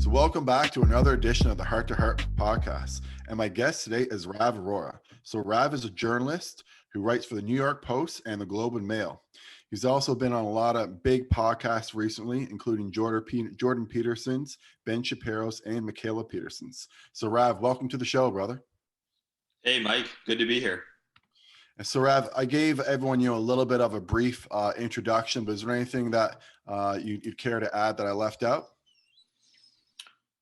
So welcome back to another edition of the Heart to Heart podcast. And my guest today is Rav Arora. So Rav is a journalist who writes for the New York Post and the Globe and Mail. He's also been on a lot of big podcasts recently, including Jordan Peterson's, Ben Shapiro's, and Michaela Peterson's. So Rav, welcome to the show, brother. Hey, Mike. Good to be here. And so Rav, I gave everyone, a little bit of a brief introduction, but is there anything that you'd care to add that I left out?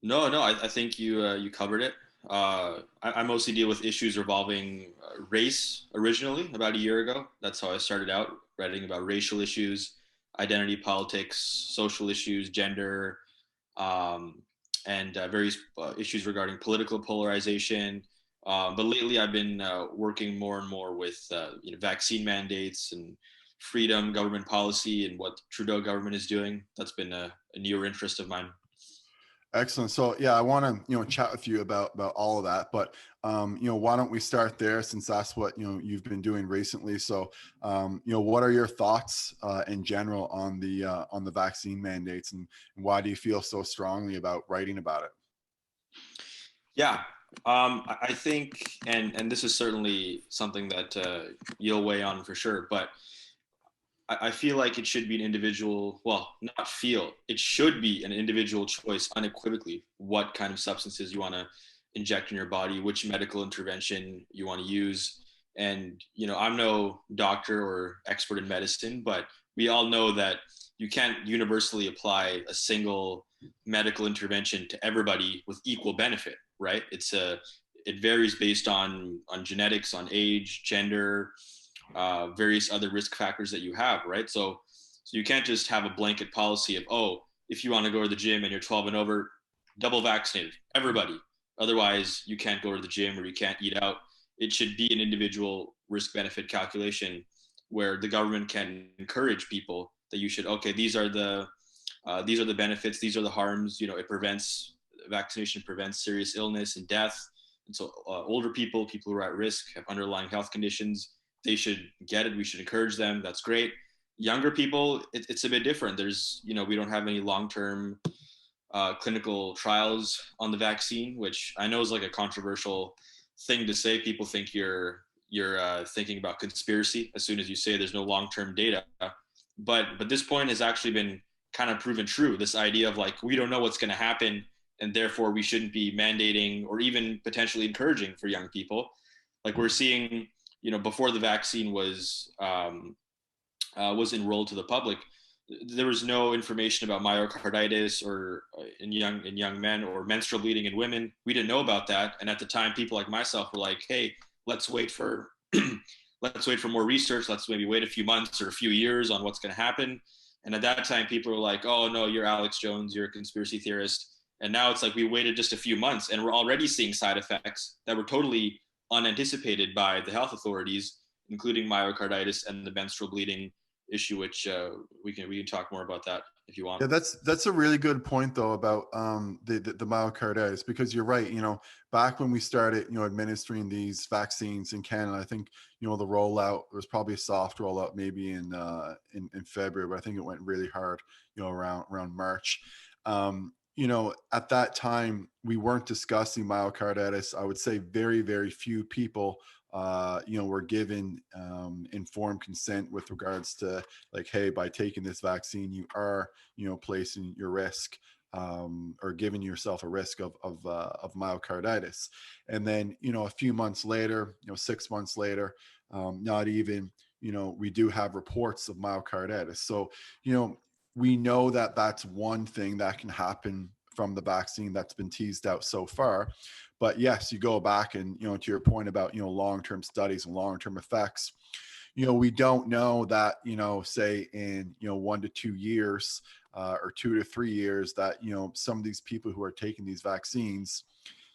No, I think you covered it. I mostly deal with issues revolving race originally about a year ago. That's how I started out writing about racial issues, identity politics, social issues, gender, and various issues regarding political polarization. But lately, I've been working more and more with vaccine mandates and freedom, government policy, and what Trudeau government is doing. That's been a newer interest of mine. Excellent. So yeah, I want to chat with you about all of that, but why don't we start there since that's what you've been doing recently. So what are your thoughts in general on the vaccine mandates, and why do you feel so strongly about writing about it? Yeah, I think, and this is certainly something that you'll weigh on for sure, but I feel like it should be an individual, well, not feel, it should be an individual choice unequivocally what kind of substances you want to inject in your body, which medical intervention you want to use. And, I'm no doctor or expert in medicine, but we all know that you can't universally apply a single medical intervention to everybody with equal benefit, right? It varies based on genetics, on age, gender, various other risk factors that you have, right? So you can't just have a blanket policy of, oh, if you want to go to the gym and you're 12 and over, double vaccinated, everybody. Otherwise, you can't go to the gym or you can't eat out. It should be an individual risk benefit calculation where the government can encourage people that you should, okay, these are the benefits, these are the harms. Vaccination prevents serious illness and death. And so older people who are at risk, have underlying health conditions, they should get it. We should encourage them. That's great. Younger people, it's a bit different. We don't have any long-term clinical trials on the vaccine, which I know is like a controversial thing to say. People think you're thinking about conspiracy as soon as you say there's no long-term data. But this point has actually been kind of proven true. This idea of like, we don't know what's going to happen, and therefore we shouldn't be mandating or even potentially encouraging for young people. Like we're seeing, before the vaccine was enrolled to the public, there was no information about myocarditis or in young men, or menstrual bleeding in women. We didn't know about that, and at the time, people like myself were like, "Hey, let's wait for more research. Let's maybe wait a few months or a few years on what's going to happen." And at that time, people were like, "Oh no, you're Alex Jones. You're a conspiracy theorist." And now it's like we waited just a few months, and we're already seeing side effects that were totally unanticipated by the health authorities, including myocarditis and the menstrual bleeding issue, which we can talk more about that if you want. Yeah, that's a really good point though about the myocarditis, because you're right. Back when we started administering these vaccines in Canada, I think the rollout was probably a soft rollout maybe in February, but I think it went really hard around March. At that time, we weren't discussing myocarditis. I would say very, very few people, were given informed consent with regards to like, hey, by taking this vaccine, you are, placing your risk or giving yourself a risk of myocarditis. And then, a few months later, 6 months later, not even, we do have reports of myocarditis. So, we know that that's one thing that can happen from the vaccine that's been teased out so far. But yes, you go back and, to your point about, long-term studies and long-term effects, we don't know that, say in, 1 to 2 years or 2 to 3 years that, some of these people who are taking these vaccines,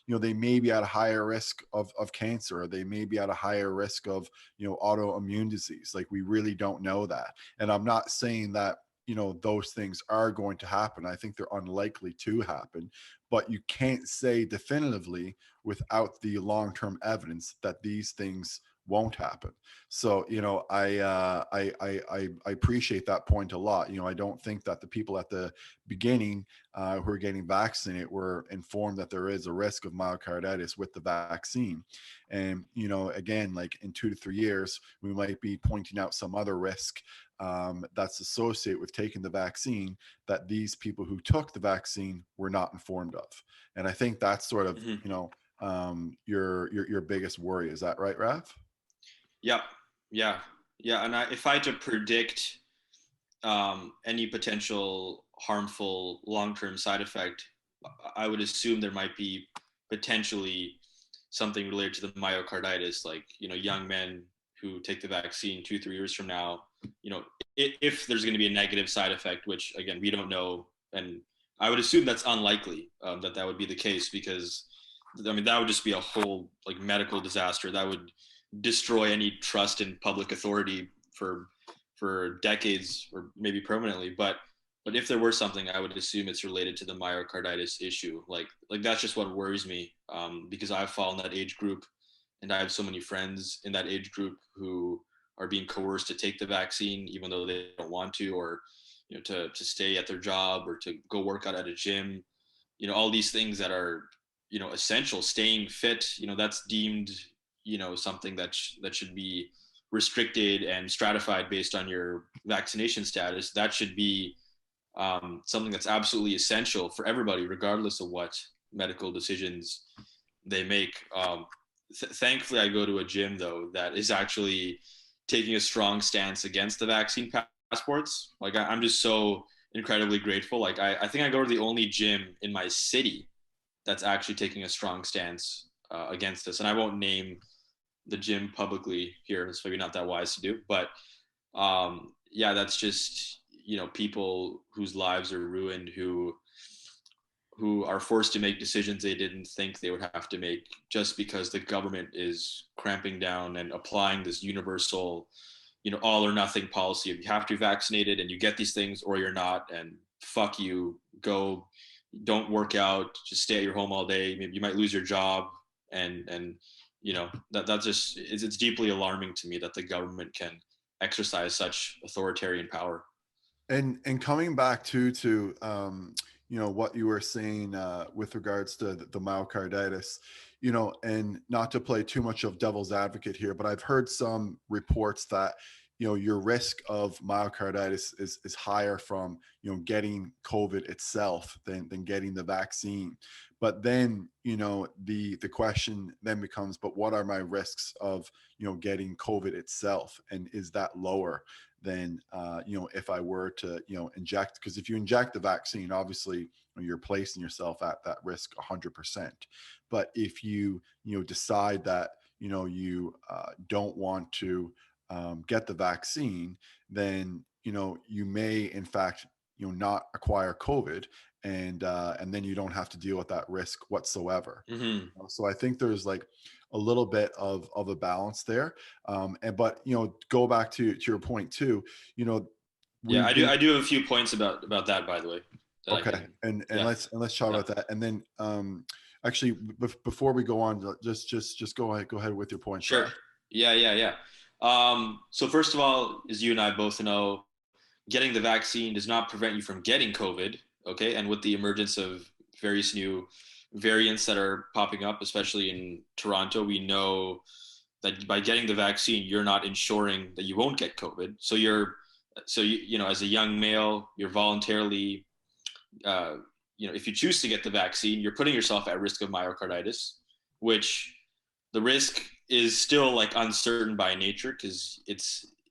they may be at a higher risk of cancer, or they may be at a higher risk of, autoimmune disease. Like we really don't know that. And I'm not saying that, those things are going to happen. I think they're unlikely to happen, but you can't say definitively without the long-term evidence that these things won't happen. So, I appreciate that point a lot. I don't think that the people at the beginning who are getting vaccinated were informed that there is a risk of myocarditis with the vaccine. And, again, like in 2 to 3 years, we might be pointing out some other risk that's associated with taking the vaccine that these people who took the vaccine were not informed of. And I think that's sort of, Mhm. your biggest worry. Is that right, Rav? Yeah, yeah, yeah. And if I had to predict any potential harmful long-term side effect, I would assume there might be potentially something related to the myocarditis, like young men who take the vaccine 2 3 years from now, if there's going to be a negative side effect, which again we don't know, and I would assume that's unlikely, that would be the case, because I mean that would just be a whole like medical disaster that would destroy any trust in public authority for decades or maybe permanently. But if there were something, I would assume it's related to the myocarditis issue. Like that's just what worries me, because I've fallen that age group, and I have so many friends in that age group who are being coerced to take the vaccine even though they don't want to, or to stay at their job or to go work out at a gym. All these things that are essential. Staying fit, that's deemed something that should be restricted and stratified based on your vaccination status. That should be something that's absolutely essential for everybody, regardless of what medical decisions they make. Thankfully, I go to a gym though that is actually taking a strong stance against the vaccine passports. Like I'm just so incredibly grateful. Like I think I go to the only gym in my city that's actually taking a strong stance against this. And I won't name the gym publicly here. It's maybe not that wise to do, but yeah, that's just people whose lives are ruined, who are forced to make decisions they didn't think they would have to make just because the government is cramping down and applying this universal, all or nothing policy of you have to be vaccinated and you get these things or you're not, and fuck you, go, don't work out, just stay at your home all day. Maybe you might lose your job, and that's just it's deeply alarming to me that the government can exercise such authoritarian power. And coming back to what you were saying with regards to the myocarditis, and not to play too much of devil's advocate here, but I've heard some reports that your risk of myocarditis is higher from getting COVID itself than getting the vaccine. But then the question then becomes, but what are my risks of getting COVID itself, and is that lower than if I were to inject? Because if you inject the vaccine, obviously you're placing yourself at that risk 100%. But if you decide that you don't want to get the vaccine, then you may in fact not acquire COVID, and then you don't have to deal with that risk whatsoever. Mm-hmm. So I think there's like a little bit of a balance there. And but go back to your point too. Yeah, We've I do. been I do have a few points about that, by the way, that I okay, can. and Yeah, let's chat yeah, about that, and then actually before we go on, just go ahead with your points, sure. Raf. Yeah, yeah, yeah. So first of all, as you and I both know, getting the vaccine does not prevent you from getting COVID. Okay, and with the emergence of various new variants that are popping up, especially in Toronto, we know that by getting the vaccine, you're not ensuring that you won't get COVID. So as a young male, you're voluntarily, uh, if you choose to get the vaccine, you're putting yourself at risk of myocarditis, which the risk is still like uncertain by nature because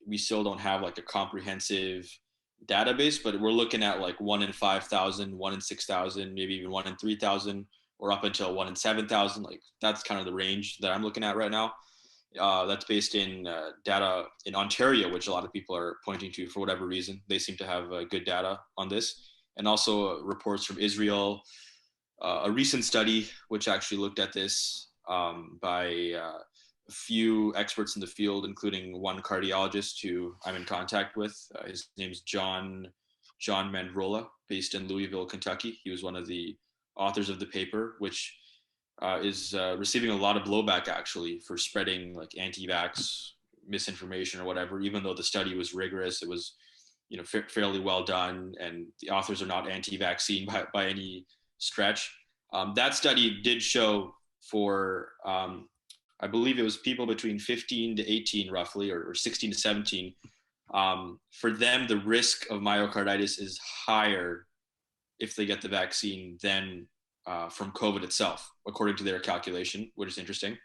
we still don't have like a comprehensive database, but we're looking at like 1 in 5,000, 1 in 6,000, maybe even 1 in 3,000, or up until 1 in 7,000. Like that's kind of the range that I'm looking at right now. That's based in data in Ontario, which a lot of people are pointing to for whatever reason. They seem to have good data on this, and also reports from Israel. A recent study which actually looked at this by a few experts in the field, including one cardiologist who I'm in contact with. His name's John Mandrola, based in Louisville, Kentucky. He was one of the authors of the paper, which is receiving a lot of blowback actually for spreading like anti-vax misinformation or whatever. Even though the study was rigorous, it was fairly well done, and the authors are not anti-vaccine by any stretch. That study did show for I believe it was people between 15 to 18 roughly, or 16 to 17. For them, the risk of myocarditis is higher if they get the vaccine than from COVID itself, according to their calculation, which is interesting.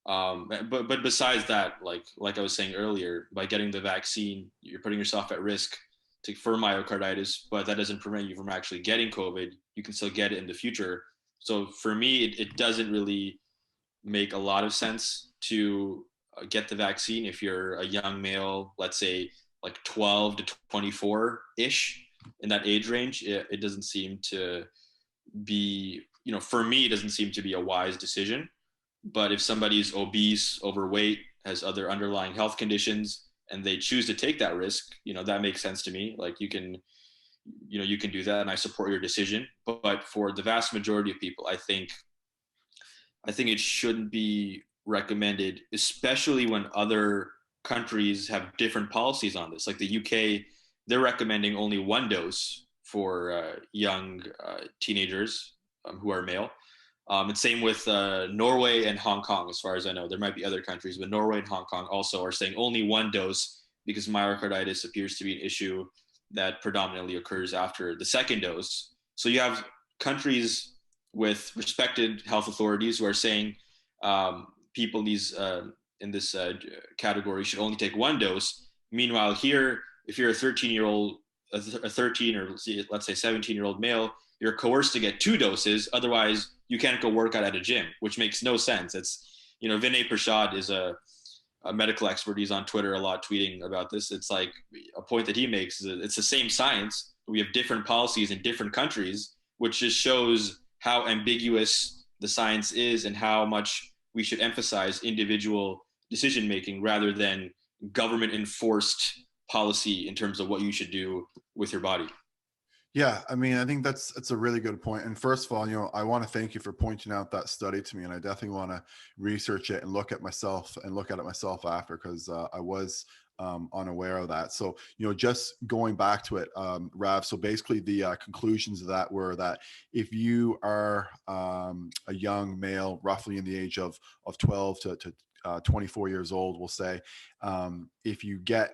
But besides that, like I was saying earlier, by getting the vaccine, you're putting yourself at risk for myocarditis, but that doesn't prevent you from actually getting COVID. You can still get it in the future. So for me, it doesn't really make a lot of sense to get the vaccine if you're a young male, let's say like 12 to 24 ish, in that age range. It doesn't seem to be, for me, it doesn't seem to be a wise decision. But if somebody's obese, overweight, has other underlying health conditions, and they choose to take that risk, that makes sense to me. Like you can do that, and I support your decision. But for the vast majority of people, I think it shouldn't be recommended, especially when other countries have different policies on this. Like the UK, they're recommending only one dose for young teenagers who are male. And same with Norway and Hong Kong, as far as I know. There might be other countries, but Norway and Hong Kong also are saying only one dose, because myocarditis appears to be an issue that predominantly occurs after the second dose. So you have countries with respected health authorities who are saying people in this category should only take one dose. Meanwhile, here, if you're a 13-year-old, a 13 or let's say 17-year-old male, you're coerced to get two doses. Otherwise, you can't go work out at a gym, which makes no sense. It's, Vinay Prashad is a medical expert. He's on Twitter a lot tweeting about this. It's like a point that he makes is that it's the same science. We have different policies in different countries, which just shows how ambiguous the science is and how much we should emphasize individual decision making rather than government enforced policy in terms of what you should do with your body. Yeah, I mean, I think that's a really good point. And first of all, I want to thank you for pointing out that study to me, and I definitely want to research it and look at it myself after, because I was unaware of that. So, just going back to it, Rav. So basically, the conclusions of that were that if you are a young male, roughly in the age of 12 to 24 years old, we'll say, if you get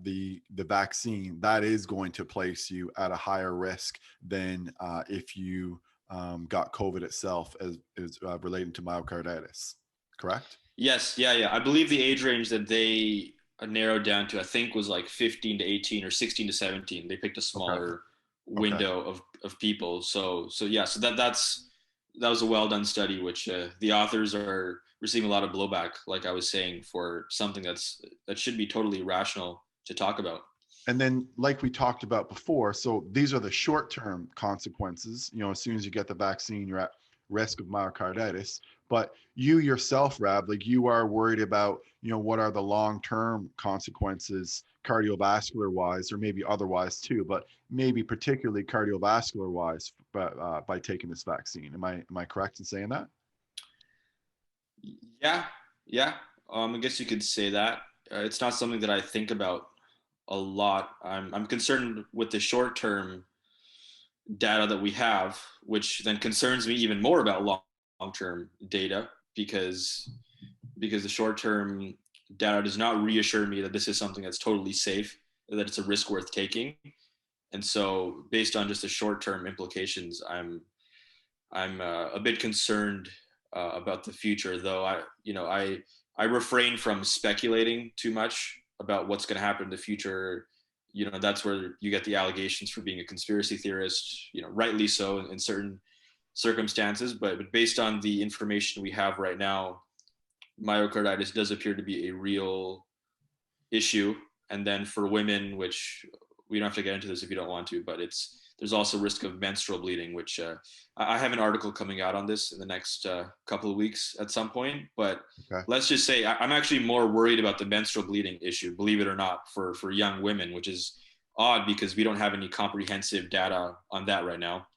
the vaccine, that is going to place you at a higher risk than if you got COVID itself, as relating to myocarditis. Correct? Yes. Yeah. I believe the age range that they narrowed down to, I think, was like 15 to 18 or 16 to 17. They picked a smaller window of people. So that was a well done study, which the authors are receiving a lot of blowback, like I was saying, for something that should be totally rational to talk about. And then, like we talked about before, so these are the short-term consequences. As soon as you get the vaccine, you're at risk of myocarditis. But you yourself, Rav, like you are worried about, what are the long-term consequences cardiovascular wise, or maybe otherwise too, but maybe particularly cardiovascular wise, by taking this vaccine. Am I correct in saying that? Yeah. I guess you could say that. It's not something that I think about a lot. I'm concerned with the short-term data that we have, which then concerns me even more about long-term data, because the short-term data does not reassure me that this is something that's totally safe, that it's a risk worth taking. And so, based on just the short-term implications, I'm a bit concerned about the future, though I refrain from speculating too much about what's going to happen in the future. That's where you get the allegations for being a conspiracy theorist, rightly so in certain circumstances. But based on the information we have right now, myocarditis does appear to be a real issue. And then for women, which we don't have to get into this if you don't want to, but there's also risk of menstrual bleeding, which I have an article coming out on this in the next couple of weeks at some point. But Let's just say I'm actually more worried about the menstrual bleeding issue, believe it or not, for young women, which is odd because we don't have any comprehensive data on that right now.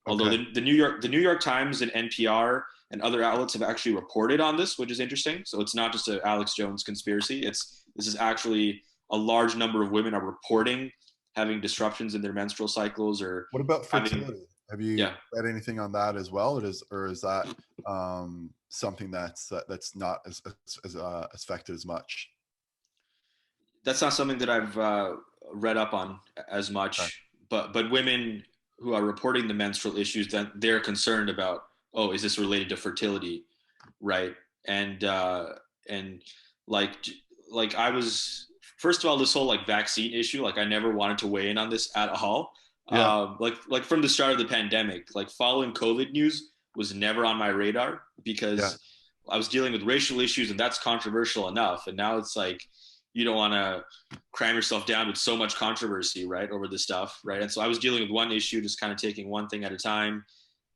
Although the New York Times and NPR and other outlets have actually reported on this, which is interesting. So it's not just a Alex Jones conspiracy. This is actually a large number of women are reporting having disruptions in their menstrual cycles or What about having, fertility? Have you yeah, read anything on that as well? Or is that something that's not as affected as much? that's not something that I've read up on as Okay. much. But women who are reporting the menstrual issues, that they're concerned about, oh, is this related to fertility, right? And like like I was, first of all, this whole like vaccine issue, like I never wanted to weigh in on this at all. Yeah. Like from the start of the pandemic, like following COVID news was never on my radar Yeah. because I was dealing with racial issues and that's controversial enough. And now it's like you don't want to cram yourself down with so much controversy, right, over this stuff, right? And so I was dealing with one issue, just kind of taking one thing at a time.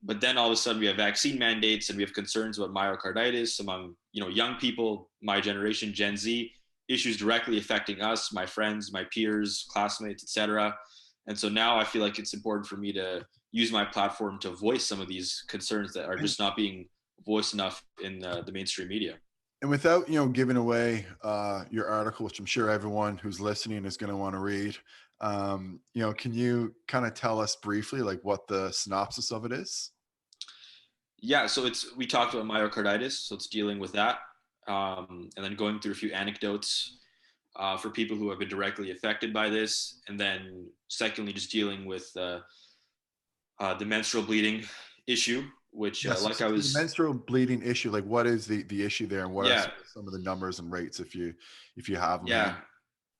But then all of a sudden we have vaccine mandates and we have concerns about myocarditis among, you know, young people, my generation, Gen Z, issues directly affecting us, my friends, my peers, classmates, etc. And so now I feel like it's important for me to use my platform to voice some of these concerns that are And, just not being voiced enough in the mainstream media. and without, giving away your article, which I'm sure everyone who's listening is going to want to read, can you kind of tell us briefly like what the synopsis of it is? Yeah, so we talked about myocarditis, so it's dealing with that, and then going through a few anecdotes for people who have been directly affected by this, and then secondly, just dealing with the menstrual bleeding issue, which Yes. like So I for the was, menstrual bleeding issue, like what is the issue there, and what are yeah, some of the numbers and rates if you have them yeah, handy?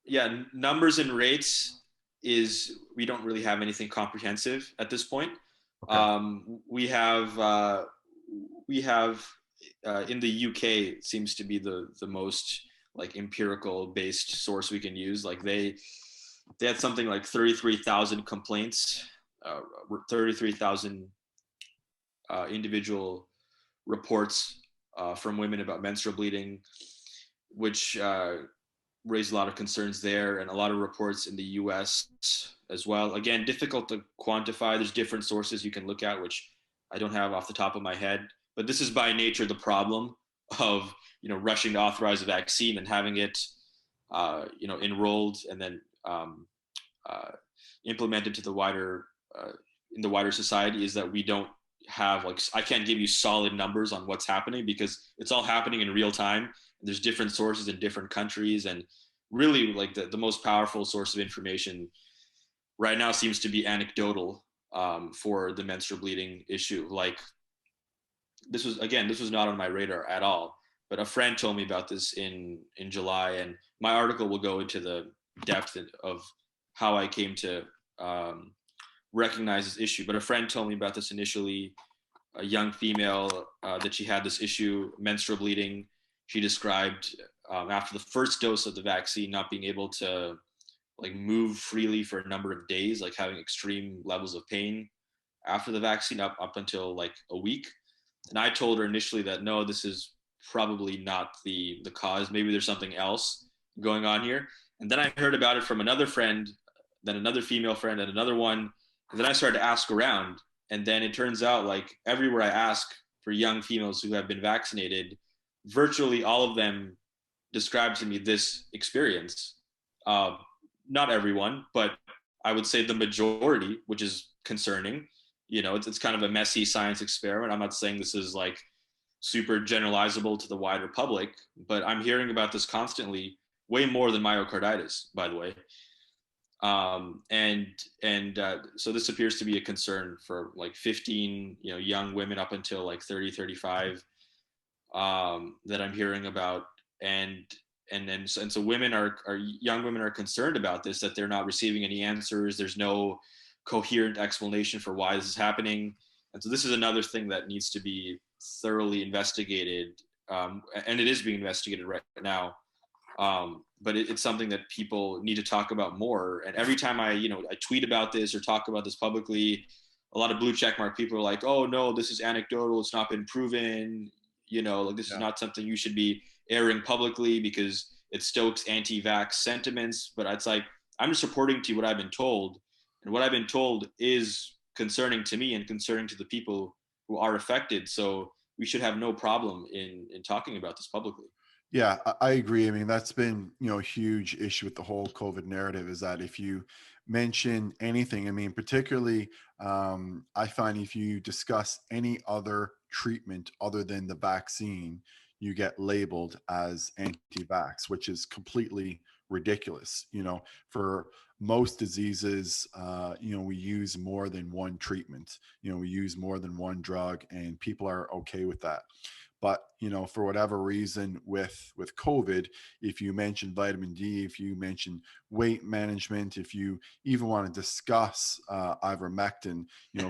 yeah, numbers and rates is we don't really have anything comprehensive at this point. Okay. We have in the UK it seems to be the most like empirical based source we can use. Like they had something like 33,000 complaints, 33,000 individual reports from women about menstrual bleeding, which raised a lot of concerns there, and a lot of reports in the US as well. Again, difficult to quantify. There's different sources you can look at, which I don't have off the top of my head. But this is by nature the problem of rushing to authorize a vaccine and having it enrolled and then uh, implemented to the wider in the wider society is that we don't have like I can't give you solid numbers on what's happening because it's all happening in real time. There's different sources in different countries, and really like the most powerful source of information right now seems to be anecdotal for the menstrual bleeding issue. Like this was not on my radar at all, but a friend told me about this in July, and my article will go into the depth of how I came to recognize this issue. But a friend told me about this initially. A young female that she had this issue, menstrual bleeding. She described after the first dose of the vaccine not being able to like move freely for a number of days, like having extreme levels of pain after the vaccine up until like a week. And I told her initially that no, this is probably not the cause. Maybe there's something else going on here. And then I heard about it from another friend, then another female friend, and another one. And then I started to ask around, and then it turns out like everywhere I ask for young females who have been vaccinated, virtually all of them describe to me this experience. Uh, Not everyone, but I would say the majority, which is concerning. It's kind of a messy science experiment. I'm not saying this is like super generalizable to the wider public, but I'm hearing about this constantly, way more than myocarditis, by the way. So this appears to be a concern for like 15 young women up until like 30 35 that I'm hearing about. And so women are young women are concerned about this, that they're not receiving any answers. There's no coherent explanation for why this is happening. And so this is another thing that needs to be thoroughly investigated, and it is being investigated right now. But it's something that people need to talk about more. And every time I tweet about this or talk about this publicly, a lot of blue checkmark people are like, "Oh no, this is anecdotal. It's not been proven. Like this is Yeah. not something you should be airing publicly because it stokes anti-vax sentiments." But it's like I'm just reporting to you what I've been told, and what I've been told is concerning to me and concerning to the people who are affected. So we should have no problem in talking about this publicly. Yeah, I agree. I mean, that's been, a huge issue with the whole COVID narrative is that if you mention anything, I mean, particularly, I find if you discuss any other treatment other than the vaccine, you get labeled as anti-vax, which is completely ridiculous. For most diseases, we use more than one treatment, we use more than one drug, and people are okay with that. But for whatever reason with COVID, if you mention vitamin D, if you mention weight management, if you even want to discuss ivermectin,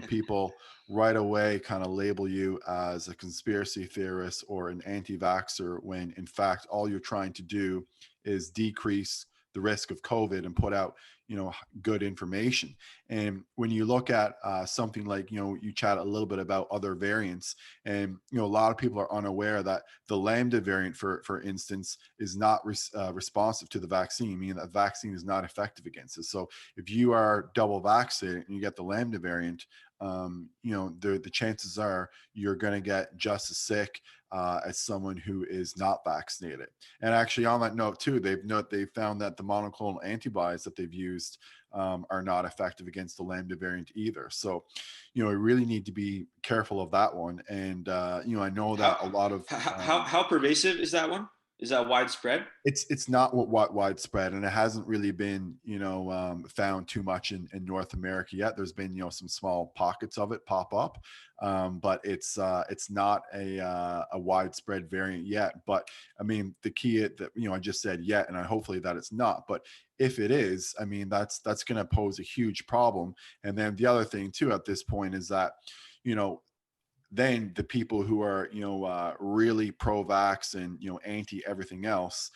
people right away kind of label you as a conspiracy theorist or an anti-vaxxer, when in fact all you're trying to do is decrease the risk of COVID and put out good information. And when you look at something like, you chat a little bit about other variants, and a lot of people are unaware that the Lambda variant, for instance, is not responsive to the vaccine, meaning that vaccine is not effective against it. So if you are double vaccinated and you get the Lambda variant, the chances are you're going to get just as sick as someone who is not vaccinated. And actually, on that note too, they've found that the monoclonal antibodies that they've used are not effective against the Lambda variant either. So, we really need to be careful of that one. And I know that a lot of how pervasive is that one? Is that widespread? It's not what widespread, and it hasn't really been found too much in North America yet. There's been some small pockets of it pop up, but it's not a widespread variant yet. But I mean, the key that I just said yet, and hopefully that it's not. But if it is, I mean, that's going to pose a huge problem. And then the other thing too at this point is that then the people who are really pro-vax and anti everything else,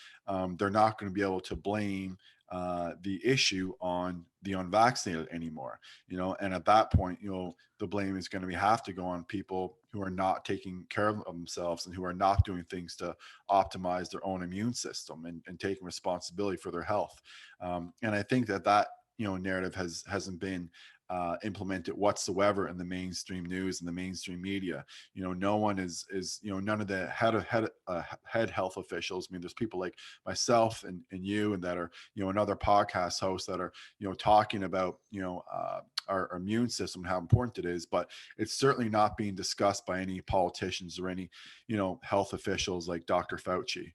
they're not going to be able to blame the issue on the unvaccinated anymore. And at that point, the blame is going to have to go on people who are not taking care of themselves and who are not doing things to optimize their own immune system and taking responsibility for their health. And I think that narrative hasn't been implemented whatsoever in the mainstream news and the mainstream media. No one is none of the head health officials. I mean, there's people like myself and you, and that are another podcast hosts that are talking about our immune system and how important it is, but it's certainly not being discussed by any politicians or any health officials like Dr. Fauci.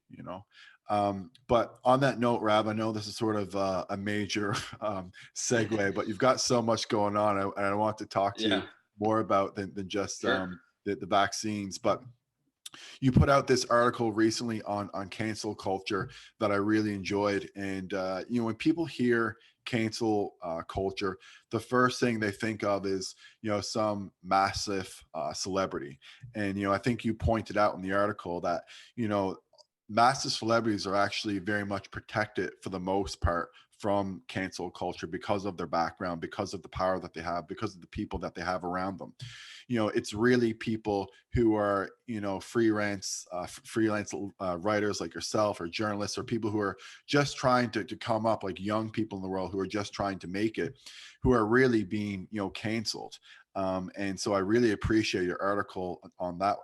But on that note, Rav, I know this is sort of a major segue, but you've got so much going on, and I want to talk to you more about than just Sure. the vaccines. But you put out this article recently on cancel culture that I really enjoyed. And when people hear cancel culture, the first thing they think of is some massive celebrity. And I think you pointed out in the article that massive celebrities are actually very much protected for the most part from cancel culture because of their background, because of the power that they have, because of the people that they have around them. It's really people who are freelance writers like yourself, or journalists, or people who are just trying to come up, like young people in the world who are just trying to make it, who are really being canceled. And so I really appreciate your article on that.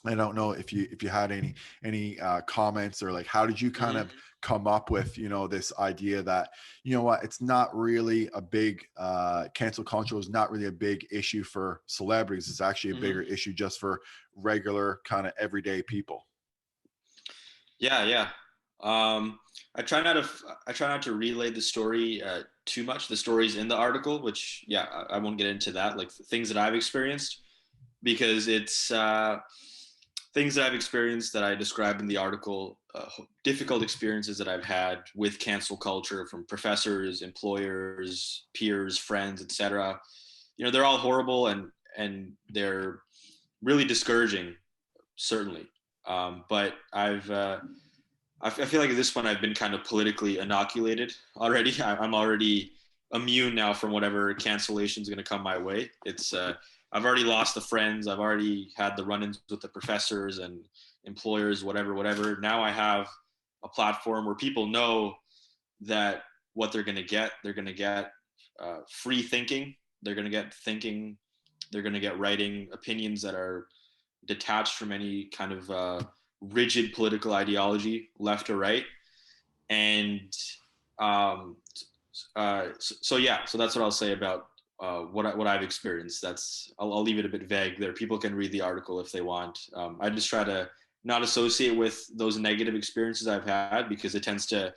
I don't know if you had any comments, or like, how did you kind of come up with this idea that it's not really a big cancel culture is not really a big issue for celebrities. It's actually a bigger issue just for regular kind of everyday people. Yeah. I try not to relay the story too much. The story's in the article, which I won't get into that, like things that I've experienced, because it's things that I've experienced that I described in the article, difficult experiences that I've had with cancel culture from professors, employers, peers, friends, etc. They're all horrible, and they're really discouraging, certainly. But I feel like at this point I've been kind of politically inoculated already. I'm already immune now from whatever cancellation is going to come my way. I've already lost the friends. I've already had the run-ins with the professors and employers, whatever. Now I have a platform where people know that what they're going to get free thinking. They're going to get thinking. They're going to get writing opinions that are detached from any kind of rigid political ideology, left or right. And so yeah, so that's what I'll say about what I've experienced. I'll leave it a bit vague there. People can read the article if they want. I just try to not associate with those negative experiences I've had, because it tends to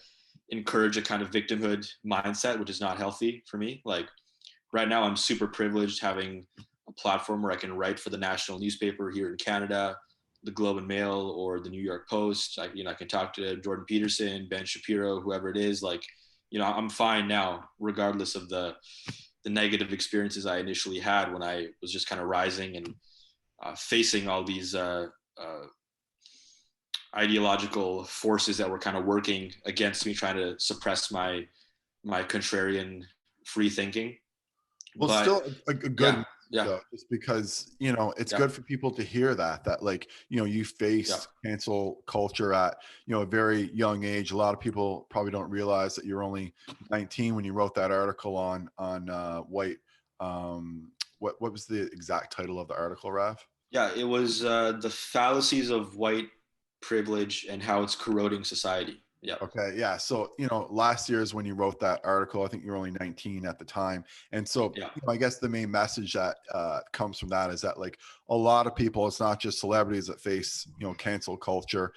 encourage a kind of victimhood mindset, which is not healthy for me. Like right now, I'm super privileged having a platform where I can write for the national newspaper here in Canada, the Globe and Mail or the New York Post. I can talk to Jordan Peterson, Ben Shapiro, whoever it is. Like, I'm fine now, regardless of the negative experiences I initially had when I was just kind of rising and facing all these ideological forces that were kind of working against me, trying to suppress my contrarian free thinking. Well, But still a good yeah, message, yeah, though, just because it's yeah, good for people to hear that like you yeah. faced cancel culture at a very young age. A lot of people probably don't realize that you're only 19 when you wrote that article on white. What was the exact title of the article, Rav? Yeah, it was the fallacies of white privilege and how it's corroding society. Yeah, Okay, yeah. So, last year is when you wrote that article. I think you were only 19 at the time. And so, yeah, I guess the main message that comes from that is that, like, a lot of people, it's not just celebrities that face, cancel culture.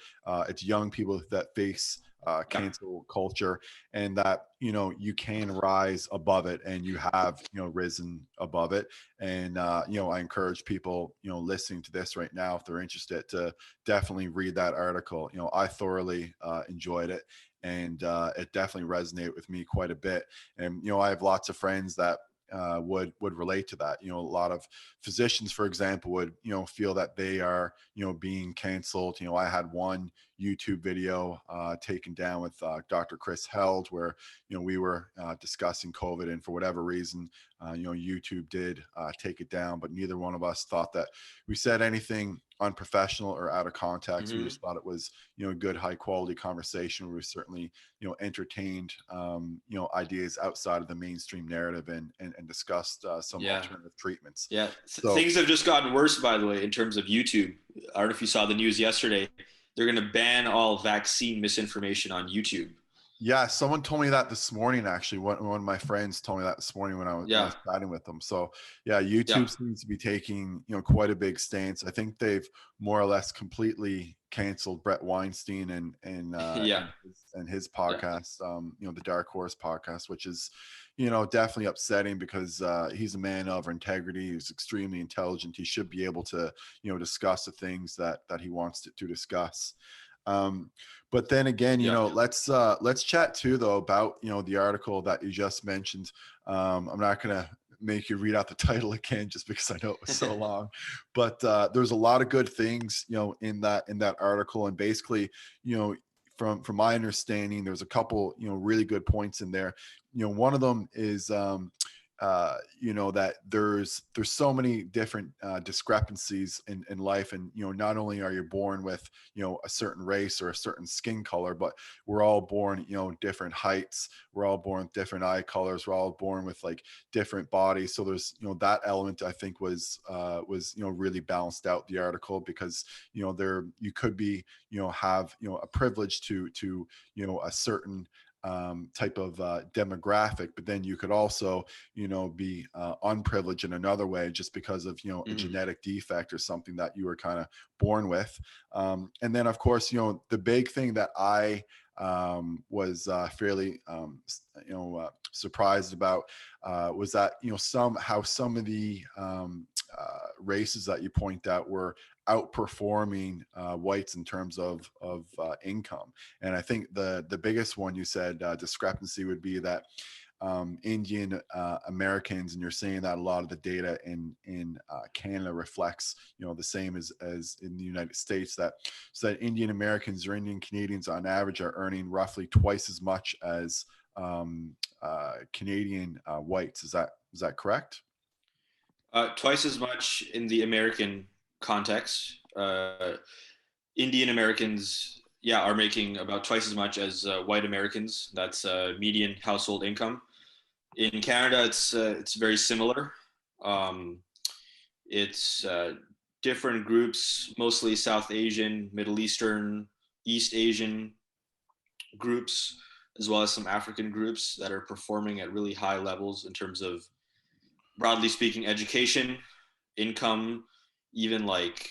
It's young people that face yeah. cancel culture, and that, you can rise above it, and you have, risen above it. And, I encourage people, listening to this right now, if they're interested, to definitely read that article. I thoroughly enjoyed it, and it definitely resonated with me quite a bit. And I have lots of friends that would relate to that. A lot of physicians, for example, would feel that they are being canceled. I had one YouTube video taken down with Dr. Chris Held, where we were discussing COVID, and for whatever reason, YouTube did take it down, but neither one of us thought that we said anything unprofessional or out of context. We Hmm. just thought it was a good, high quality conversation. We certainly entertained ideas outside of the mainstream narrative, and discussed some Yeah, alternative treatments. yeah. So Things have just gotten worse, by the way, in terms of YouTube. I don't know if you saw the news yesterday. They're going to ban all vaccine misinformation on YouTube. yeah, someone told me that this morning. Actually, one of my friends told me that this morning when I Yeah, was chatting with them. So yeah, yeah, YouTube seems to be taking quite a big stance. I think they've more or less completely canceled Brett Weinstein yeah, and his yeah. podcast, the Dark Horse podcast, which is definitely upsetting, because he's a man of integrity. He's extremely intelligent. He should be able to discuss the things that he wants to discuss. Um, but then again, Yeah. let's chat too, though, about the article that you just mentioned. I'm not gonna make you read out the title again, just because I know it was so long. But there's a lot of good things in that article, and basically, from my understanding, there's a couple really good points in there. One of them is that there's so many different discrepancies in life, and not only are you born with a certain race or a certain skin color, but we're all born different heights, we're all born with different eye colors, we're all born with like different bodies. So there's that element, I think, was really balanced out the article, because there you could be have a privilege to a certain type of demographic, but then you could also be unprivileged in another way, just because of a Hmm. genetic defect or something that you were kind of born with. And then, of course, the big thing that I was fairly surprised about was that some of the races that you point out were outperforming whites in terms of income. And I think the biggest one you said discrepancy would be that Indian Americans, and you're saying that a lot of the data in Canada reflects the same as in the United States, that so that Indian Americans or Indian Canadians on average are earning roughly twice as much as Canadian whites. Is that correct? Twice as much in the American context. Indian Americans, yeah, are making about twice as much as white Americans. That's median household income. In Canada, it's very similar. Um, it's different groups, mostly South Asian, Middle Eastern, East Asian groups, as well as some African groups that are performing at really high levels in terms of, broadly speaking, education, income, even like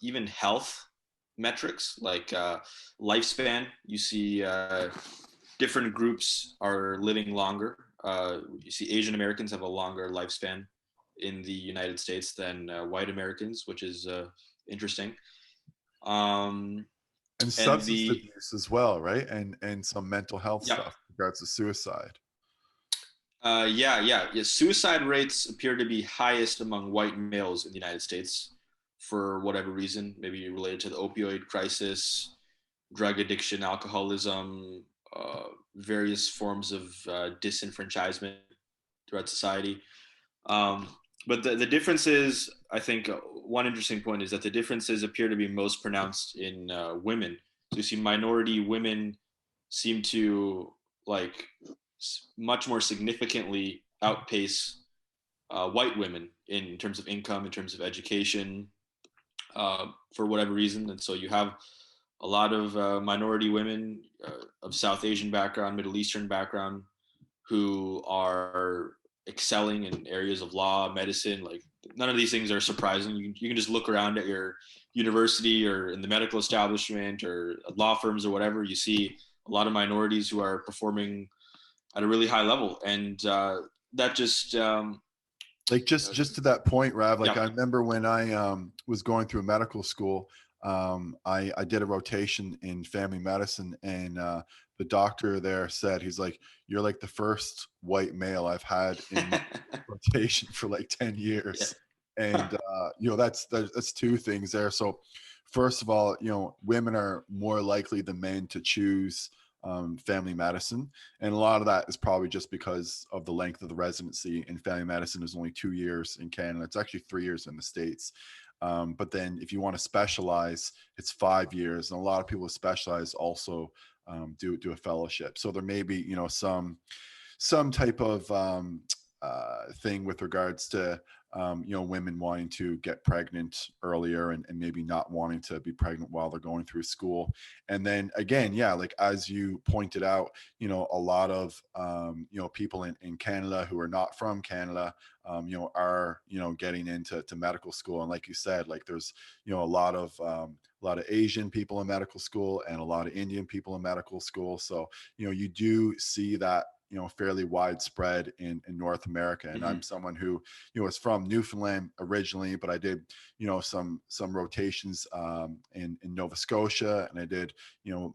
even health metrics like lifespan. You see different groups are living longer. You see Asian Americans have a longer lifespan in the United States than white Americans, which is interesting. Um, And and substance the abuse as well, right? And some mental health Yeah, stuff in regards to suicide. yeah. Suicide rates appear to be highest among white males in the United States for whatever reason, maybe related to the opioid crisis, drug addiction, alcoholism, various forms of disenfranchisement throughout society. Um, but the differences, I think, one interesting point is that the differences appear to be most pronounced in women. So you see, minority women seem to like much more significantly outpace white women in terms of income, in terms of education, for whatever reason. And so you have a lot of minority women of South Asian background, Middle Eastern background, who are excelling in areas of law, medicine. Like none of these things are surprising. You can just look around at your university or in the medical establishment or law firms or whatever. You see a lot of minorities who are performing at a really high level, and that just Like just to that point, Rav, like yeah. I remember when I was going through medical school, I did a rotation in family medicine, and the doctor there said, he's like, you're like the first white male I've had in rotation for like 10 Yeah. years. And that's two things there. So first of all, women are more likely than men to choose family medicine, and a lot of that is probably just because of the length of the residency in family medicine is only 2 years in Canada. It's actually 3 years in the States. But then if you want to specialize, it's 5 years. And a lot of people who specialize also do a fellowship. So there may be, some type of thing with regards to women wanting to get pregnant earlier, and maybe not wanting to be pregnant while they're going through school. And then again, yeah, like as you pointed out, a lot of people in Canada who are not from Canada, are getting into medical school. And like you said, like there's a lot of Asian people in medical school and a lot of Indian people in medical school. So you do see that fairly widespread in North America. And Mm-hmm. I'm someone who is from Newfoundland originally, but I did some rotations in Nova Scotia, and I did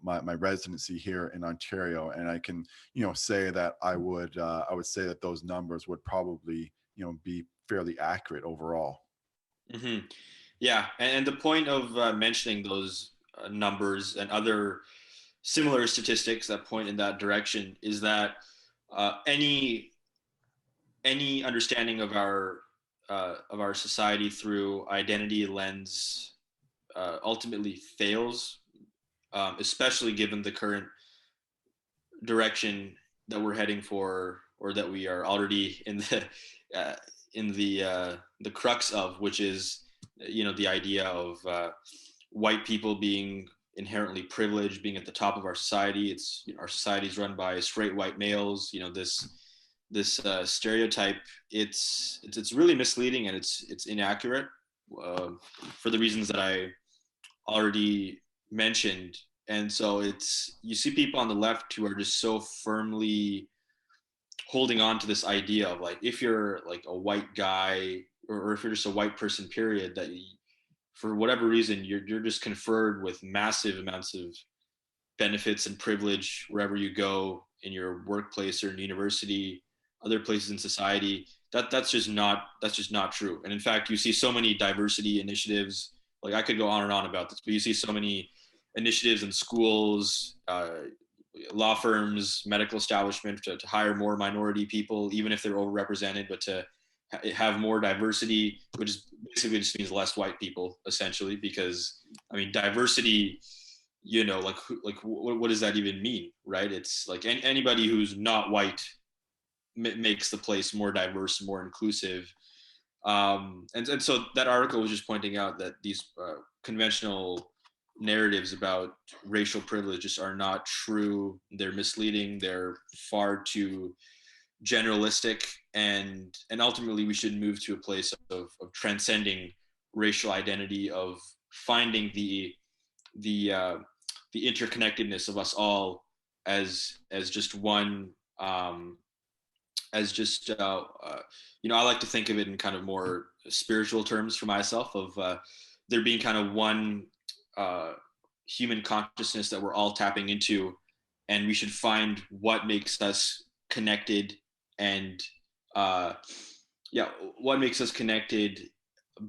my residency here in Ontario. And I can say that I would say that those numbers would probably be fairly accurate overall. Mm-hmm. Yeah, and the point of mentioning those numbers and other similar statistics that point in that direction is that any understanding of our society through identity lens ultimately fails, especially given the current direction that we're heading for, or that we are already uh, the crux of, which is the idea of white people being inherently privileged, being at the top of our society. It's our society is run by straight white males. This stereotype. It's really misleading, and it's inaccurate for the reasons that I already mentioned. And so you see people on the left who are just so firmly holding on to this idea of like, if you're like a white guy, or if you're just a white person period, that for whatever reason you're just conferred with massive amounts of benefits and privilege wherever you go, in your workplace or in university, other places in society. That's just not true. And in fact, you see so many diversity initiatives. Like I could go on and on about this, but you see so many initiatives in schools, law firms, medical establishment to hire more minority people, even if they're overrepresented, but to have more diversity, which is basically just means less white people, essentially. Because I mean, diversity, what does that even mean, right? It's like anybody who's not white makes the place more diverse, more inclusive. And so that article was just pointing out that these conventional narratives about racial privilege just are not true. They're misleading. They're far too generalistic, and ultimately we should move to a place of transcending racial identity, of finding the the interconnectedness of us all as just one, as just I like to think of it in kind of more spiritual terms for myself, of there being kind of one uh, human consciousness that we're all tapping into, and we should find what makes us connected, and uh, yeah, what makes us connected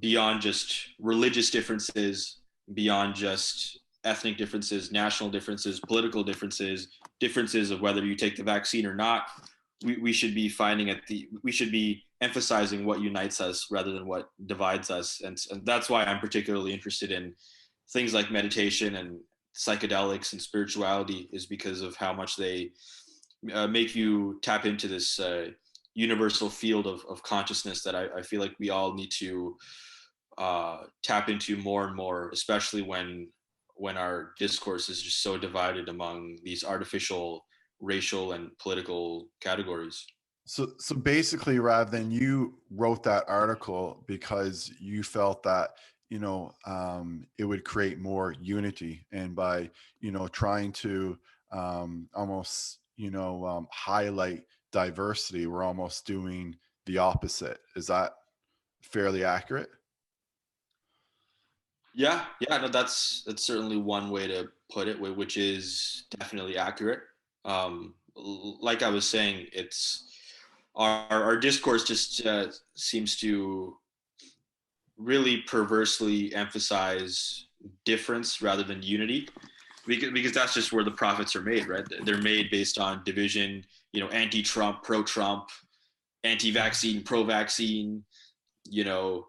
beyond just religious differences, beyond just ethnic differences, national differences, political differences, differences of whether you take the vaccine or not. We should be finding we should be emphasizing what unites us rather than what divides us. And that's why I'm particularly interested in things like meditation and psychedelics and spirituality, is because of how much they make you tap into this universal field of consciousness that I feel like we all need to tap into more and more, especially when our discourse is just so divided among these artificial racial and political categories. So basically, Rav, then you wrote that article because you felt that it would create more unity, and by trying to almost highlight diversity, we're almost doing the opposite. Is that fairly accurate? Yeah, no, that's certainly one way to put it, which is definitely accurate. Like I was saying, it's our discourse just seems to really perversely emphasize difference rather than unity, because that's just where the profits are made, right? They're made based on division, anti-Trump, pro-Trump, anti-vaccine, pro-vaccine. You know,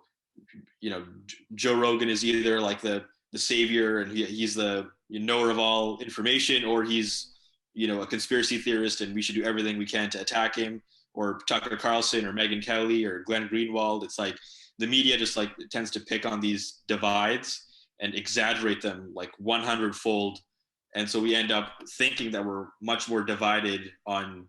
Joe Rogan is either like the savior, and he's the knower of all information, or he's a conspiracy theorist, and we should do everything we can to attack him, or Tucker Carlson or Megyn Kelly or Glenn Greenwald. It's like the media just like tends to pick on these divides and exaggerate them like 100-fold, and so we end up thinking that we're much more divided on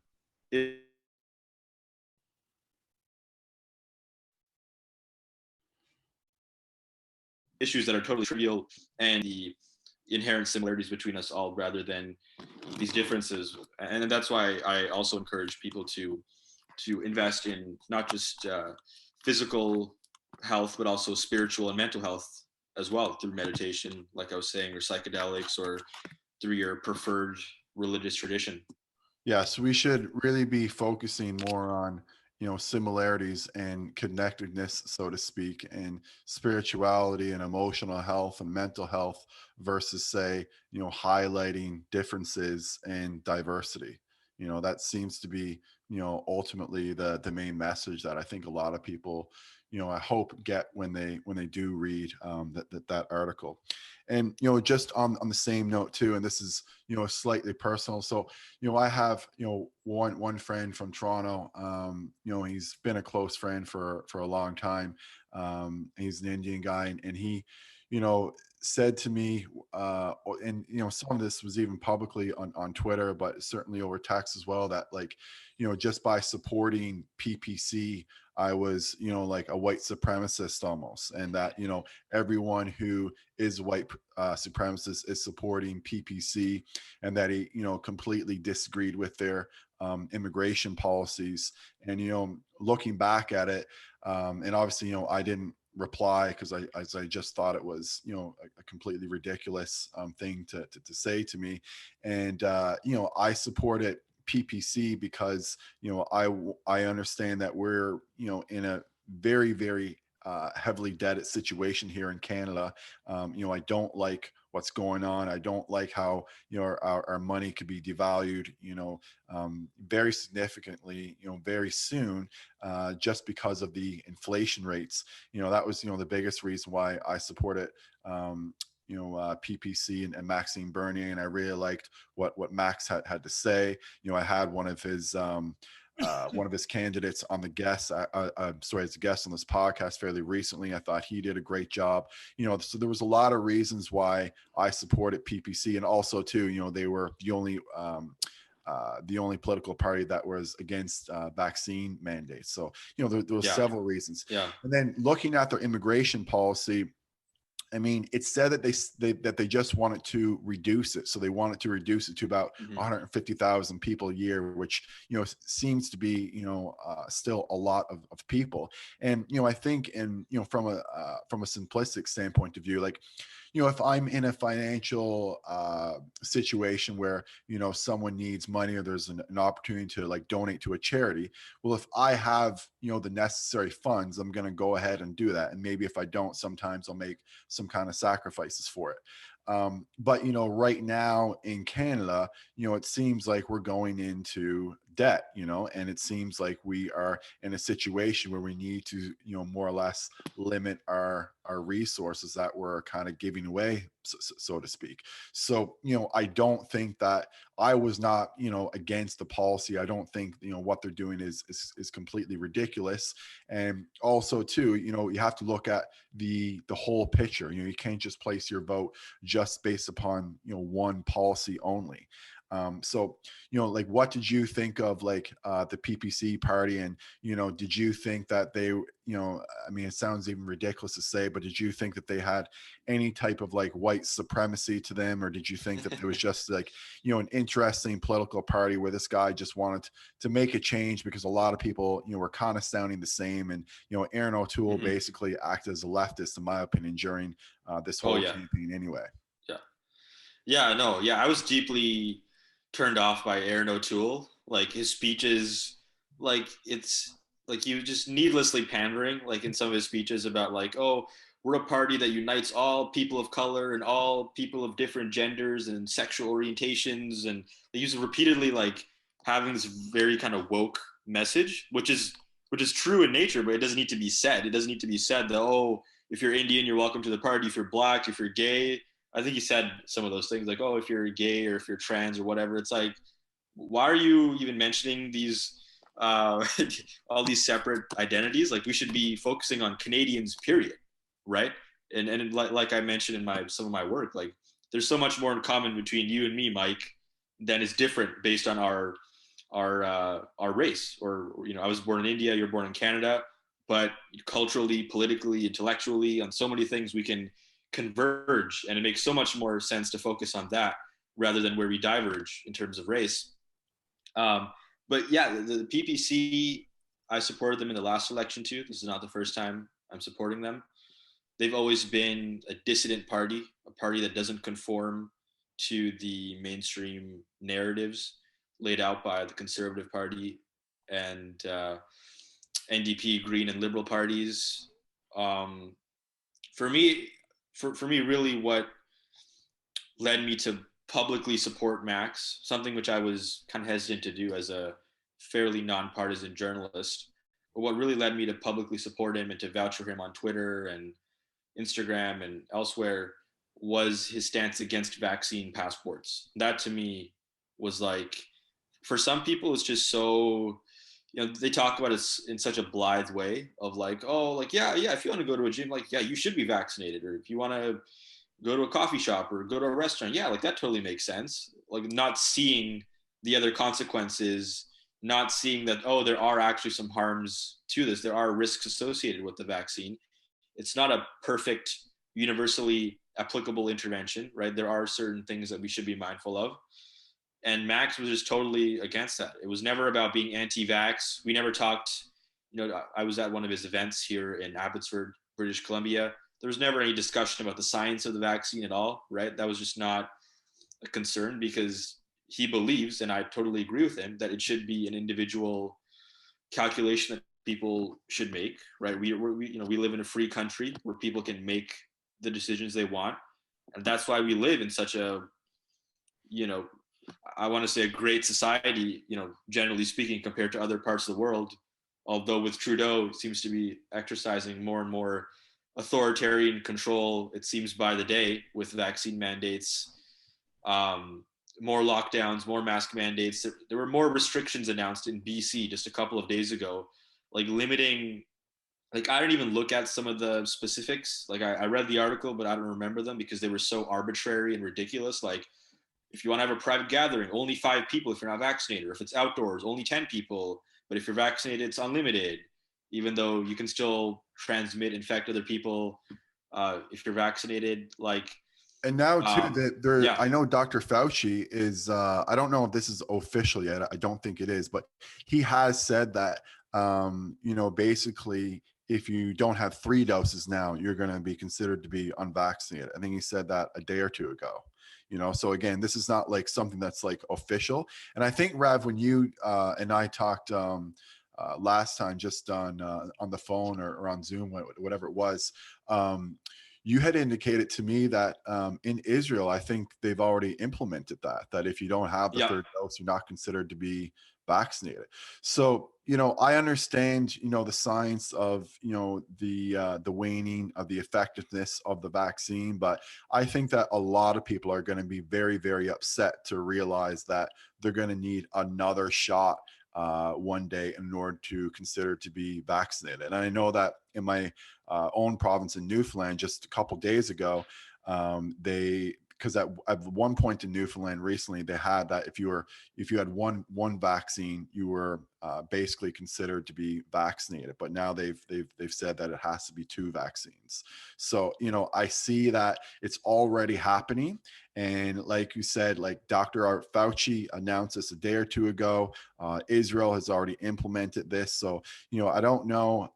issues that are totally trivial, and the inherent similarities between us all rather than these differences. And that's why I also encourage people to invest in not just physical health, but also spiritual and mental health as well, through meditation, like I was saying, or psychedelics, or through your preferred religious tradition. Yeah, so we should really be focusing more on, similarities and connectedness, so to speak, and spirituality and emotional health and mental health versus, say, highlighting differences and diversity. That seems to be, ultimately the main message that I think a lot of people, I hope get when they do read that article. And just on the same note too, and this is slightly personal. So I have one friend from Toronto. He's been a close friend for a long time. He's an Indian guy, and he said to me, and some of this was even publicly on Twitter, but certainly over text as well, that like just by supporting PPC, I was like a white supremacist almost, and that everyone who is white supremacist is supporting PPC, and that he completely disagreed with their immigration policies. And looking back at it, and obviously I didn't reply because I just thought it was a completely ridiculous thing to say to me. And I supported PPC because I understand that we're in a very heavily debted situation here in Canada. I don't like what's going on. I don't like how our money could be devalued very significantly very soon, just because of the inflation rates. That was the biggest reason why I supported PPC and Maxime Bernier, and I really liked what Max had to say. I had one of his one of his candidates on the guest. I'm sorry, as a guest on this podcast fairly recently. I thought he did a great job. So there was a lot of reasons why I supported PPC, and also too, they were the only political party that was against vaccine mandates. So there was several reasons. Yeah. And then looking at their immigration policy, I mean, it said that they just wanted to reduce it. So they wanted to reduce it to about 150,000 people a year, which, seems to be, still a lot of people. And, I think from a simplistic standpoint of view, like, if I'm in a financial situation where, someone needs money, or there's an opportunity to like donate to a charity, well, if I have, the necessary funds, I'm going to go ahead and do that. And maybe if I don't, sometimes I'll make some kind of sacrifices for it. But, right now in Canada, it seems like we're going into debt, and it seems like we are in a situation where we need to, more or less limit our resources that we're kind of giving away, so to speak. So, I don't think that I was not, against the policy. I don't think, what they're doing is completely ridiculous. And also too, you have to look at the whole picture. You can't just place your vote just based upon, one policy only. So, like, what did you think of like the PPC party? And, did you think that they, I mean, it sounds even ridiculous to say, but did you think that they had any type of like white supremacy to them? Or did you think that it was just like, an interesting political party where this guy just wanted to make a change because a lot of people, were kind of sounding the same? And, Aaron O'Toole basically acted as a leftist, in my opinion, during this whole campaign anyway. I was deeply turned off by Aaron O'Toole. Like, his speeches, like, it's like he was just needlessly pandering, like in some of his speeches about like, oh, we're a party that unites all people of color and all people of different genders and sexual orientations. And they use repeatedly like having this very kind of woke message, which is true in nature, but it doesn't need to be said. It doesn't need to be said that, oh, if you're Indian, you're welcome to the party. If you're Black, if you're gay, I think he said some of those things like, oh, if you're gay or if you're trans or whatever. It's like, why are you even mentioning these all these separate identities? Like, we should be focusing on Canadians, period, right? And like I mentioned in some of my work, like, there's so much more in common between you and me, Mike, than is different based on our race. Or, I was born in India, you're born in Canada, but culturally, politically, intellectually, on so many things we can converge, and it makes so much more sense to focus on that rather than where we diverge in terms of race. But yeah, the PPC, I supported them in the last election too. This is not the first time I'm supporting them. They've always been a dissident party, a party that doesn't conform to the mainstream narratives laid out by the Conservative Party and NDP, Green, and Liberal parties. For me, really what led me to publicly support Max, something which I was kind of hesitant to do as a fairly nonpartisan journalist, but what really led me to publicly support him and to vouch for him on Twitter and Instagram and elsewhere was his stance against vaccine passports. That to me was like, for some people, it's just so, they talk about it in such a blithe way of like, oh, like, yeah, if you want to go to a gym, like, yeah, you should be vaccinated. Or if you want to go to a coffee shop or go to a restaurant, yeah, like, that totally makes sense. Like, not seeing the other consequences, not seeing that, oh, there are actually some harms to this. There are risks associated with the vaccine. It's not a perfect, universally applicable intervention, right? There are certain things that we should be mindful of. And Max was just totally against that. It was never about being anti-vax. We never talked, I was at one of his events here in Abbotsford, British Columbia. There was never any discussion about the science of the vaccine at all, right? That was just not a concern, because he believes, and I totally agree with him, that it should be an individual calculation that people should make, right? We live in a free country where people can make the decisions they want. And that's why we live in such a, I want to say a great society, generally speaking, compared to other parts of the world. Although with Trudeau, seems to be exercising more and more authoritarian control, it seems, by the day, with vaccine mandates. more lockdowns, more mask mandates. There were more restrictions announced in BC just a couple of days ago, like limiting. Like I didn't even look at some of the specifics. Like I read the article, but I don't remember them because they were so arbitrary and ridiculous. Like if you want to have a private gathering, only 5 people if you're not vaccinated. Or if it's outdoors, only 10 people. But if you're vaccinated, it's unlimited, even though you can still transmit, infect other people if you're vaccinated. Like, And now too that there, yeah, I know Dr. Fauci is. I don't know if this is official yet. I don't think it is, but he has said that basically, if you don't have 3 doses now, you're going to be considered to be unvaccinated. I think he said that a day or two ago. So again, this is not like something that's like official. And I think Rav, when you and I talked last time, just on the phone or on Zoom, whatever it was. You had indicated to me that in Israel, I think they've already implemented that if you don't have the yeah. 3rd dose, you're not considered to be vaccinated. So, I understand, the science of, the waning of the effectiveness of the vaccine, but I think that a lot of people are going to be very, very upset to realize that they're going to need another shot one day in order to consider to be vaccinated. And I know that in my own province in Newfoundland, just a couple days ago, because at one point in Newfoundland recently, they had that if you had one vaccine, you were basically considered to be vaccinated. But now they've said that it has to be 2 vaccines. So I see that it's already happening. And like you said, like Dr. Fauci announced this a day or two ago. Israel has already implemented this. So, I don't know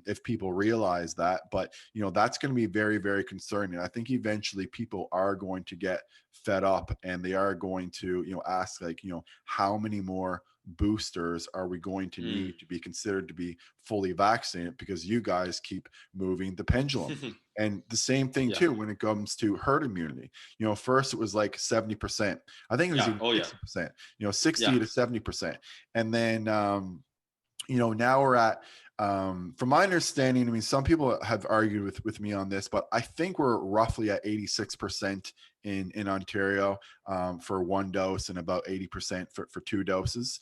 if people realize that, but, that's going to be very, very concerning. I think eventually people are going to get fed up and they are going to, ask like, how many more boosters are we going to need to be considered to be fully vaccinated, because you guys keep moving the pendulum. And the same thing Yeah. too when it comes to herd immunity. First it was like 70%. I think it was Yeah. even Oh yeah. 60%, 60 Yeah. to 70%. And then now we're at from my understanding, I mean, some people have argued with me on this, but I think we're roughly at 86% in Ontario for 1 dose and about 80% for 2 doses,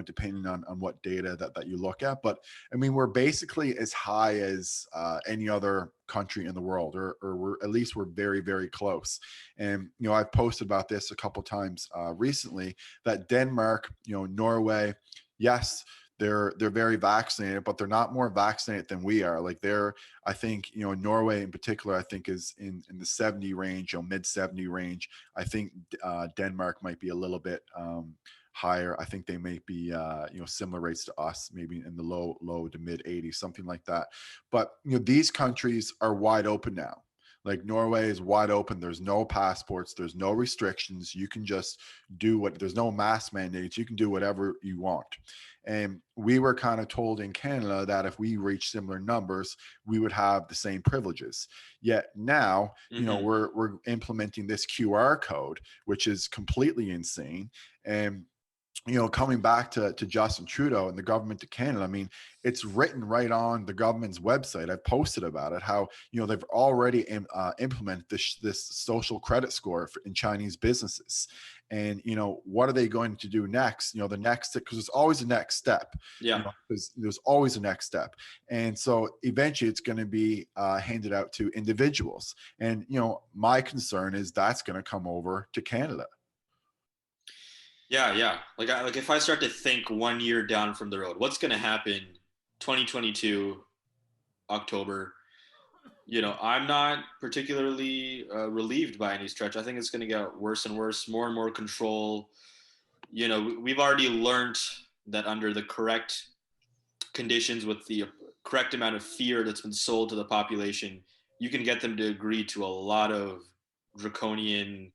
depending on what data that you look at. But I mean, we're basically as high as any other country in the world, or at least we're very, very close. And, I've posted about this a couple times recently that Denmark, Norway, yes, they're very vaccinated, but they're not more vaccinated than we are. Like I think, Norway in particular, I think is in the 70 range, mid 70 range. I think Denmark might be a little bit higher. I think they may be, similar rates to us, maybe in the low to mid 80s, something like that. But, these countries are wide open now. Like Norway is wide open. There's no passports. There's no restrictions. You can just there's no mask mandates. You can do whatever you want. And we were kind of told in Canada that if we reach similar numbers, we would have the same privileges. Yet now, we're implementing this QR code, which is completely insane. And coming back to Justin Trudeau and the government of Canada, I mean, it's written right on the government's website. I've posted about it, how, they've already implemented this social credit score in Chinese businesses. And, what are they going to do next? The next, because there's always a next step. Yeah. Because there's always a next step. And so eventually it's going to be handed out to individuals. And, my concern is that's going to come over to Canada. Yeah, yeah. Like if I start to think 1 year down from the road, what's going to happen 2022 October? I'm not particularly relieved by any stretch. I think it's going to get worse and worse, more and more control. We've already learned that under the correct conditions, with the correct amount of fear that's been sold to the population, you can get them to agree to a lot of draconian,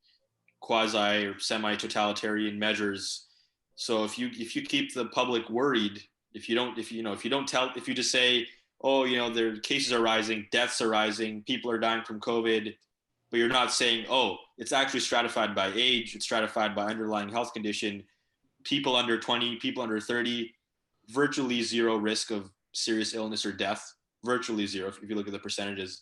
quasi or semi-totalitarian measures. So if you keep the public worried, if you just say, oh, their cases are rising, deaths are rising, people are dying from COVID, but you're not saying, oh, it's actually stratified by age, it's stratified by underlying health condition, people under 20, people under 30, virtually zero risk of serious illness or death, virtually zero if you look at the percentages.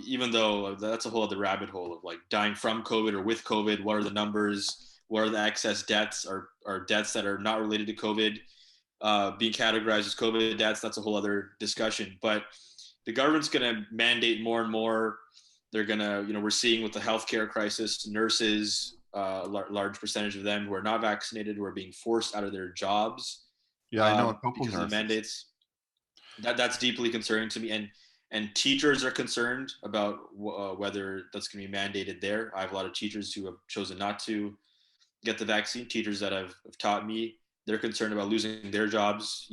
Even though that's a whole other rabbit hole of like dying from COVID or with COVID. What are the numbers? What are the excess deaths or deaths that are not related to COVID being categorized as COVID deaths? That's a whole other discussion. But the government's going to mandate more and more. They're going to, we're seeing with the healthcare crisis, nurses, a large percentage of them who are not vaccinated, who are being forced out of their jobs Yeah, I know a couple because of the nurses. mandates. That's deeply concerning to me. And teachers are concerned about whether that's going to be mandated there. I have a lot of teachers who have chosen not to get the vaccine. Teachers that have taught me, they're concerned about losing their jobs.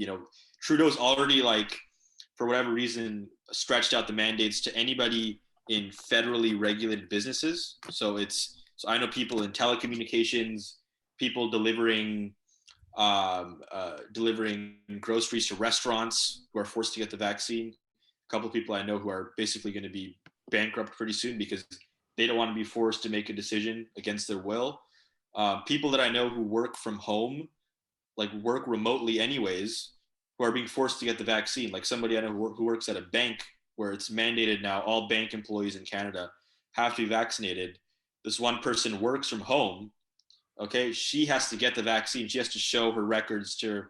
Trudeau's already, like, for whatever reason, stretched out the mandates to anybody in federally regulated businesses. So I know people in telecommunications, people delivering groceries to restaurants who are forced to get the vaccine. A couple of people I know who are basically going to be bankrupt pretty soon because they don't want to be forced to make a decision against their will. People that I know who work from home, like work remotely anyways, who are being forced to get the vaccine. Like somebody I know who works at a bank where it's mandated now, all bank employees in Canada have to be vaccinated. This one person works from home. Okay, she has to get the vaccine. She has to show her records to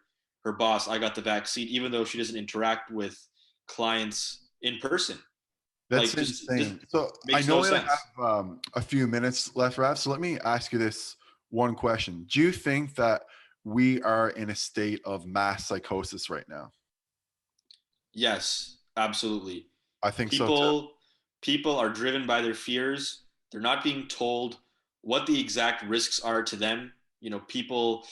her boss. I got the vaccine, even though she doesn't interact with clients in person. That's Like, just insane. So I makes know no we only sense. have a few minutes left, Rav. So let me ask you this one question. Do you think that we are in a state of mass psychosis right now? Yes, absolutely. I think so too. People are driven by their fears. They're not being told what the exact risks are to them. People,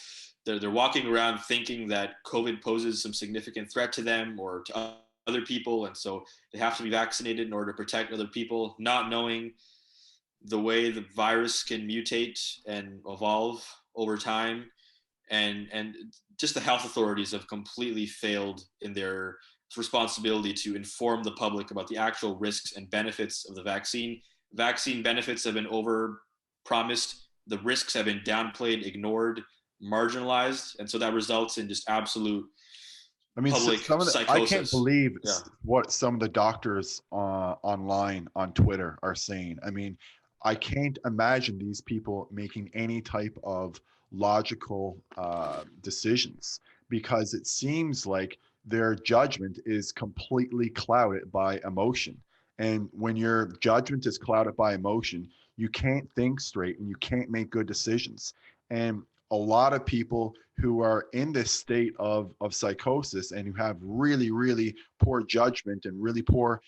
they're walking around thinking that COVID poses some significant threat to them or to other people, and so they have to be vaccinated in order to protect other people, not knowing the way the virus can mutate and evolve over time. And just the health authorities have completely failed in their responsibility to inform the public about the actual risks and benefits of the vaccine. Vaccine benefits have been over promised, the risks have been downplayed, ignored, marginalized, and so that results in just absolute I mean, public some of the, I can't psychosis. believe Yeah. what some of the doctors online on Twitter are saying. I mean, I can't imagine these people making any type of logical decisions because it seems like their judgment is completely clouded by emotion. And when your judgment is clouded by emotion, you can't think straight and you can't make good decisions. And a lot of people who are in this state of psychosis and who have really, really poor judgment and really poor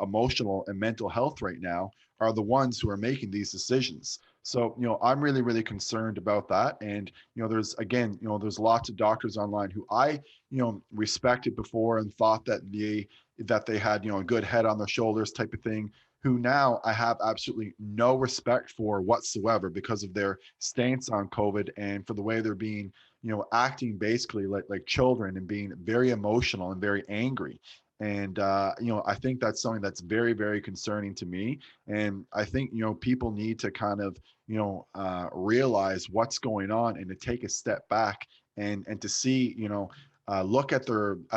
emotional and mental health right now are the ones who are making these decisions. So, I'm really, really concerned about that. And, there's, again, there's lots of doctors online who I, respected before and thought that they had, a good head on their shoulders type of thing, who now I have absolutely no respect for whatsoever because of their stance on COVID and for the way they're being, acting basically like children and being very emotional and very angry. And I think that's something that's very, very concerning to me. And I think people need to kind of realize what's going on and to take a step back and to see look at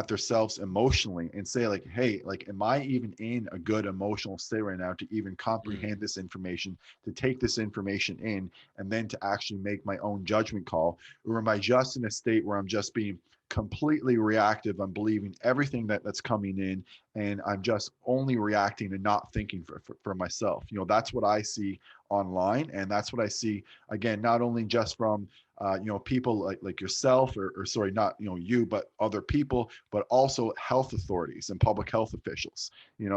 themselves emotionally and say like, hey, like, am I even in a good emotional state right now to even Mm. comprehend this information, to take this information in, and then to actually make my own judgment call? Or am I just in a state where I'm just being completely reactive? I'm believing everything that's coming in, and I'm just only reacting and not thinking for myself. That's what I see online, and that's what I see, again, not only just from people like yourself, or sorry, not you, but other people, but also health authorities and public health officials.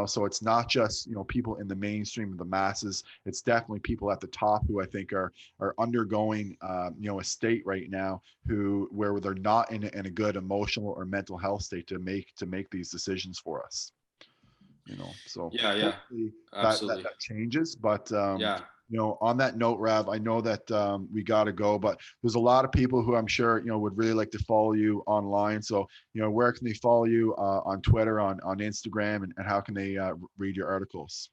So it's not just people in the mainstream of the masses. It's definitely people at the top who I think are undergoing a state right now where they're not in a good emotional or mental health state to make these decisions for us. So Yeah, yeah, hopefully that absolutely. changes. But Yeah. on that note, Rav, I know that we got to go, but there's a lot of people who I'm sure would really like to follow you online. So where can they follow you on Twitter, on Instagram, and how can they read your articles?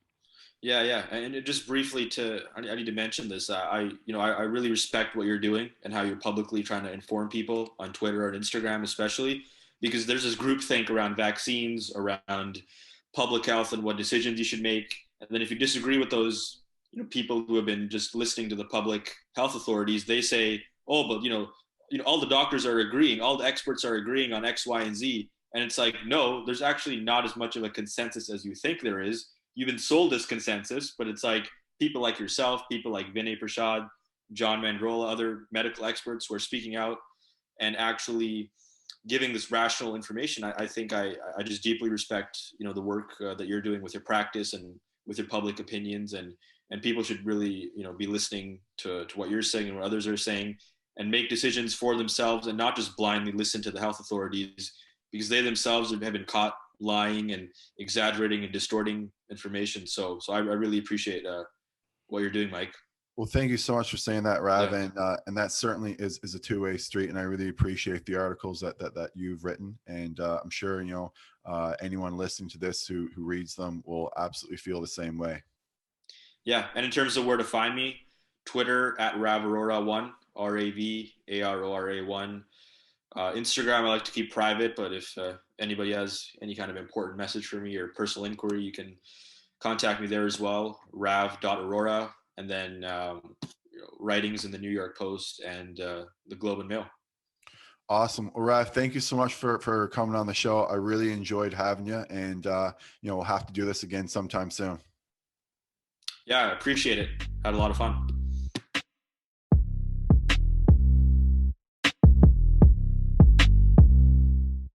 Yeah, yeah, and just briefly I need to mention this. I really respect what you're doing and how you're publicly trying to inform people on Twitter and Instagram, especially because there's this groupthink around vaccines, around public health and what decisions you should make. And then if you disagree with those, people who have been just listening to the public health authorities, they say, oh, but all the doctors are agreeing, all the experts are agreeing on X, Y, and Z. And it's like, no, there's actually not as much of a consensus as you think there is. You've been sold this consensus, but it's like people like yourself, people like Vinay Prashad, John Mandrola, other medical experts who are speaking out and actually giving this rational information. I think I just deeply respect, the work that you're doing with your practice and with your public opinions, and people should really, be listening to what you're saying and what others are saying, and make decisions for themselves and not just blindly listen to the health authorities, because they themselves have been caught lying and exaggerating and distorting information. So I really appreciate what you're doing, Mike. Well, thank you so much for saying that, Rav, Yeah. and that certainly is a two-way street, and I really appreciate the articles that you've written, and I'm sure anyone listening to this who reads them will absolutely feel the same way. Yeah, and in terms of where to find me, Twitter at Rav Arora 1, RAVARORA 1. Instagram I like to keep private, but if anybody has any kind of important message for me or personal inquiry, you can contact me there as well, rav.arora, and then writings in the New York Post and the Globe and Mail. Awesome. Well, Rav, thank you so much for coming on the show. I really enjoyed having you, and we'll have to do this again sometime soon. Yeah, I appreciate it. Had a lot of fun.